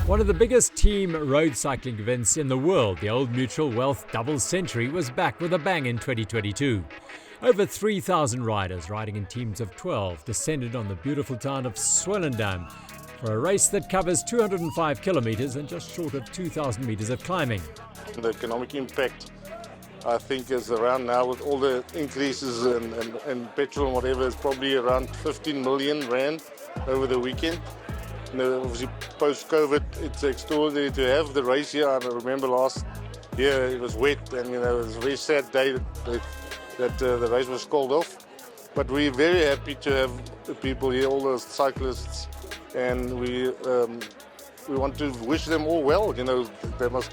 One of the biggest team road cycling events in the world, the Old Mutual Wealth Double Century, was back with a bang in 2022. Over 3,000 riders riding in teams of 12 descended on the beautiful town of Swellendam for a race that covers 205 kilometres and just short of 2,000 metres of climbing. The economic impact, I think, is around now with all the increases in petrol and whatever, is probably around 15 million rand over the weekend. Obviously, post-COVID, it's extraordinary to have the race here. I remember last year it was wet and it was a very sad day that the race was called off. But we're very happy to have the people here, all the cyclists, and we want to wish them all well. They must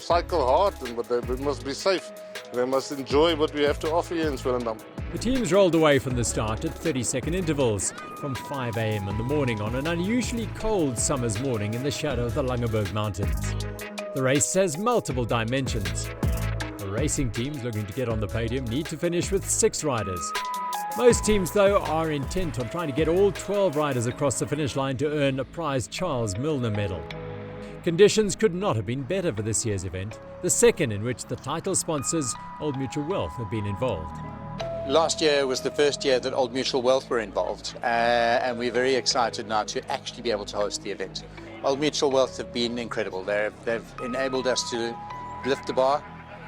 cycle hard, but they must be safe. They must enjoy what we have to offer here in Swellendam. The teams rolled away from the start at 30-second intervals from 5 a.m. in the morning on an unusually cold summer's morning in the shadow of the Langeberg Mountains. The race has multiple dimensions. The racing teams looking to get on the podium need to finish with 6 riders. Most teams, though, are intent on trying to get all 12 riders across the finish line to earn a prized Charles Milner medal. Conditions could not have been better for this year's event, the second in which the title sponsors Old Mutual Wealth have been involved. Last year was the first year that Old Mutual Wealth were involved, and we're very excited now to actually be able to host the event. Old Mutual Wealth have been incredible. They've enabled us to lift the bar.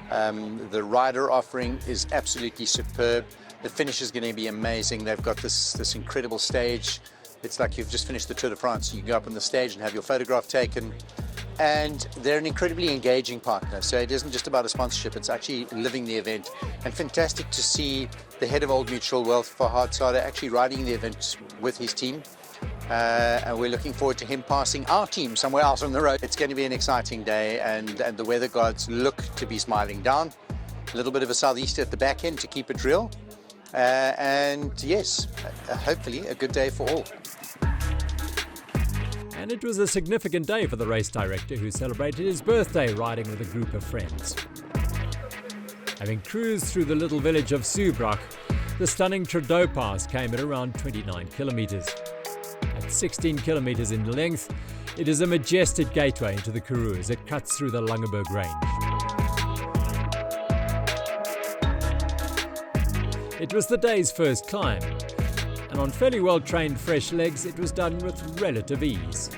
The rider offering is absolutely superb. The finish is going to be amazing. They've got this incredible stage. It's like you've just finished the Tour de France. You can go up on the stage and have your photograph taken. And they're an incredibly engaging partner. So it isn't just about a sponsorship, it's actually living the event. And fantastic to see the head of Old Mutual Wealth, Fahad Sada, actually riding the event with his team. And we're looking forward to him passing our team somewhere else on the road. It's going to be an exciting day, and the weather gods look to be smiling down. A little bit of a southeaster at the back end to keep it real. And yes, hopefully a good day for all. And it was a significant day for the race director, who celebrated his birthday riding with a group of friends. Having cruised through the little village of Subrach, the stunning Trudeau Pass came at around 29 kilometres. At 16 kilometres in length, it is a majestic gateway into the Karoo as it cuts through the Langeberg range. It was the day's first climb, and on fairly well-trained fresh legs, it was done with relative ease.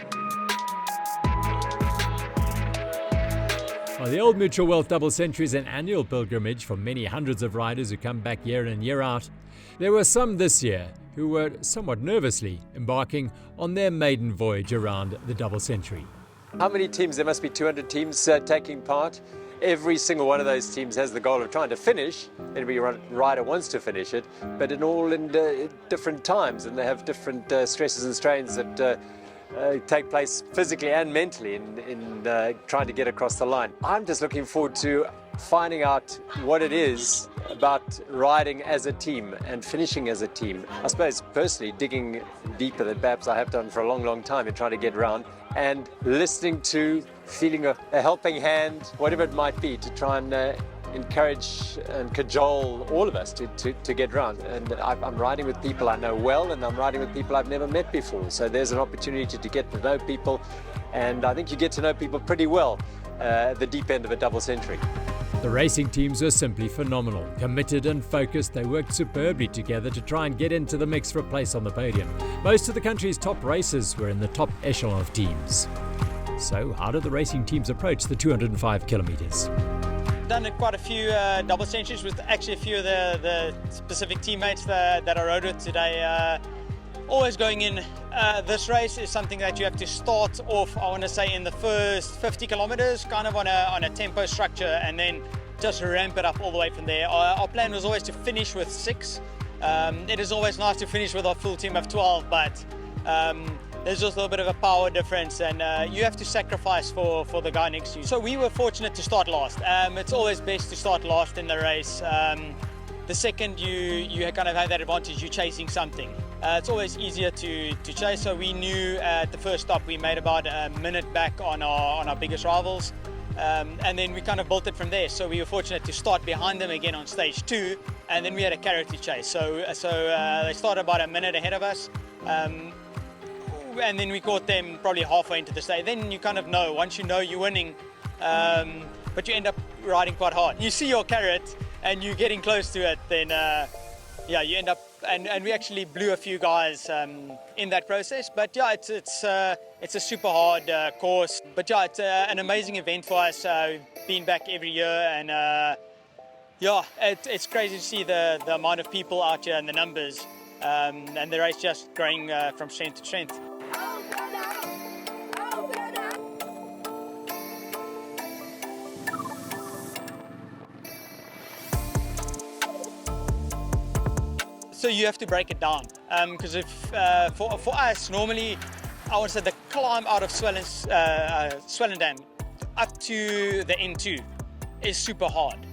While the Old Mutual Wealth Double Century is an annual pilgrimage for many hundreds of riders who come back year in, year out, there were some this year who were somewhat nervously embarking on their maiden voyage around the Double Century. How many teams? There must be 200 teams taking part. Every single one of those teams has the goal of trying to finish. Every rider wants to finish it, but in different times, and they have different stresses and strains that take place physically and mentally in trying to get across the line. I'm just looking forward to finding out what it is about riding as a team and finishing as a team. I suppose personally digging deeper than perhaps I have done for a long, long time in trying to get around, and listening to, feeling a helping hand, whatever it might be, to try and encourage and cajole all of us to get around. And I'm riding with people I know well, and I'm riding with people I've never met before. So there's an opportunity to get to know people, and I think you get to know people pretty well at the deep end of a double century. The racing teams were simply phenomenal. Committed and focused, they worked superbly together to try and get into the mix for a place on the podium. Most of the country's top racers were in the top echelon of teams. So how did the racing teams approach the 205 kilometres? Done quite a few double centuries with actually a few of the specific teammates that I rode with today. Always going in this race is something that you have to start off, I want to say, in the first 50 kilometers, kind of on a tempo structure, and then just ramp it up all the way from there. Our plan was always to finish with 6. It is always nice to finish with our full team of 12, but there's just a little bit of a power difference, and you have to sacrifice for the guy next to you. So we were fortunate to start last. It's always best to start last in the race. The second you kind of have that advantage, you're chasing something. It's always easier to chase, so we knew at the first stop we made about a minute back on our biggest rivals, and then we kind of built it from there. So we were fortunate to start behind them again on stage 2, and then we had a character chase. So they started about a minute ahead of us. and then we caught them probably halfway into the stage. Then you kind of know, once you know you're winning, but you end up riding quite hard. You see your carrot and you're getting close to it, then yeah, you end up, and we actually blew a few guys in that process. But yeah, it's a super hard course. But yeah, it's an amazing event for us. Been back every year, and yeah, it's crazy to see the amount of people out here and the numbers, and the race just growing from strength to strength. So you have to break it down, because if for us normally, I would say the climb out of Swellendam up to the N2 is super hard.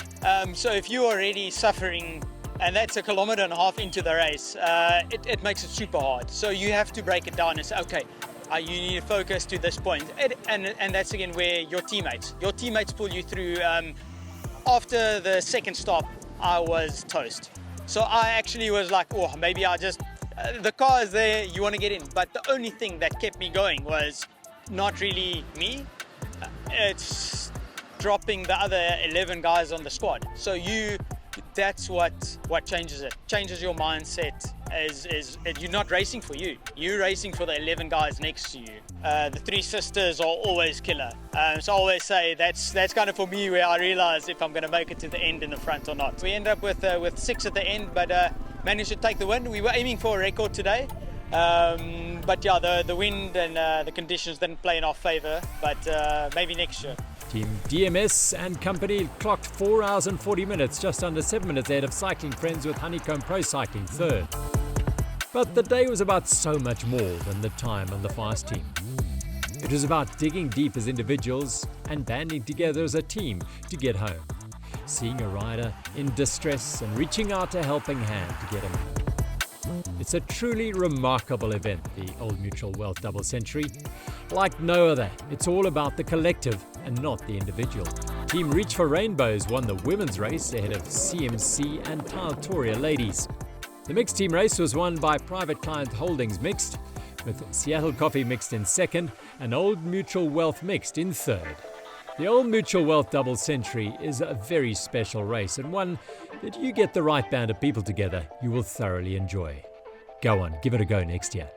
So if you're already suffering, and that's 1.5 kilometers into the race, it makes it super hard. So you have to break it down and say, okay, you need to focus to this point, and that's again where your teammates pull you through. After the second stop, I was toast. So I actually was like, oh, maybe I just, the car is there, you want to get in. But the only thing that kept me going was not really me. It's dropping the other 11 guys on the squad. So that's what changes it. Changes your mindset. Is you're not racing for you. You're racing for the 11 guys next to you. The 3 sisters are always killer. So I always say that's kind of for me where I realize if I'm going to make it to the end in the front or not. We end up with 6 at the end, but managed to take the win. We were aiming for a record today, but yeah, the wind and the conditions didn't play in our favour. But maybe next year. Team DMS and company clocked 4 hours and 40 minutes, just under 7 minutes ahead of Cycling Friends with Honeycomb Pro Cycling third. But the day was about so much more than the time on the fast team. It was about digging deep as individuals and banding together as a team to get home. Seeing a rider in distress and reaching out a helping hand to get him. It's a truly remarkable event, the Old Mutual Wealth Double Century. Like no other, it's all about the collective and not the individual. Team Reach for Rainbows won the women's race ahead of CMC and Tiletoria ladies. The mixed team race was won by Private Client Holdings Mixed, with Seattle Coffee Mixed in second and Old Mutual Wealth Mixed in third. The Old Mutual Wealth Double Century is a very special race, and one that you get the right band of people together, you will thoroughly enjoy. Go on, give it a go next year.